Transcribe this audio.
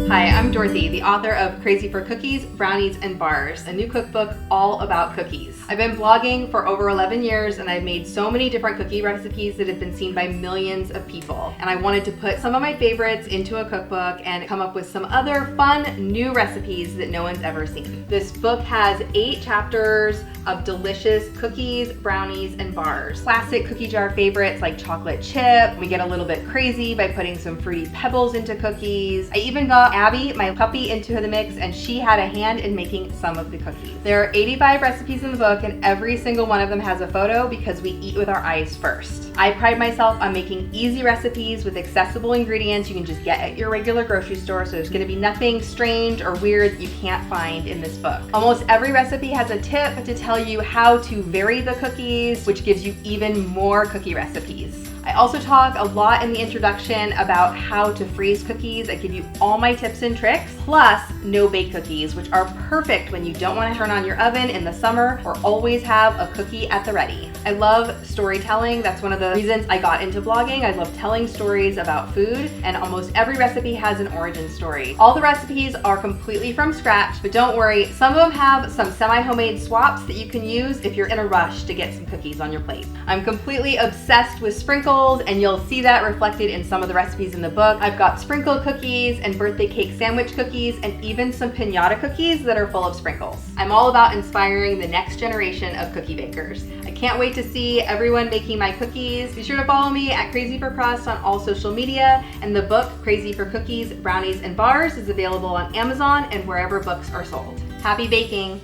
Hi, I'm Dorothy, the author of Crazy for Cookies, Brownies, and Bars, a new cookbook all about cookies. I've been blogging for over 11 years and I've made so many different cookie recipes that have been seen by millions of people. And I wanted to put some of my favorites into a cookbook and come up with some other fun new recipes that no one's ever seen. This book has 8 chapters of delicious cookies, brownies, and bars. Classic cookie jar favorites like chocolate chip. We get a little bit crazy by putting some fruity pebbles into cookies. I even got Abby, my puppy, into the mix, and she had a hand in making some of the cookies. There are 85 recipes in the book, and every single one of them has a photo because we eat with our eyes first. I pride myself on making easy recipes with accessible ingredients you can just get at your regular grocery store, so there's gonna be nothing strange or weird that you can't find in this book. Almost every recipe has a tip to tell you how to vary the cookies, which gives you even more cookie recipes. I also talk a lot in the introduction about how to freeze cookies. I give you all my tips and tricks, plus no-bake cookies, which are perfect when you don't want to turn on your oven in the summer or always have a cookie at the ready. I love storytelling. That's one of the reasons I got into blogging. I love telling stories about food, and almost every recipe has an origin story. All the recipes are completely from scratch, but don't worry, some of them have some semi-homemade swaps that you can use if you're in a rush to get some cookies on your plate. I'm completely obsessed with sprinkles, and you'll see that reflected in some of the recipes in the book. I've got sprinkle cookies and birthday cake sandwich cookies and even some piñata cookies that are full of sprinkles. I'm all about inspiring the next generation of cookie bakers. I can't wait to see everyone making my cookies. Be sure to follow me at Crazy for Crust on all social media, and the book Crazy for Cookies, Brownies, and Bars is available on Amazon and wherever books are sold. Happy baking!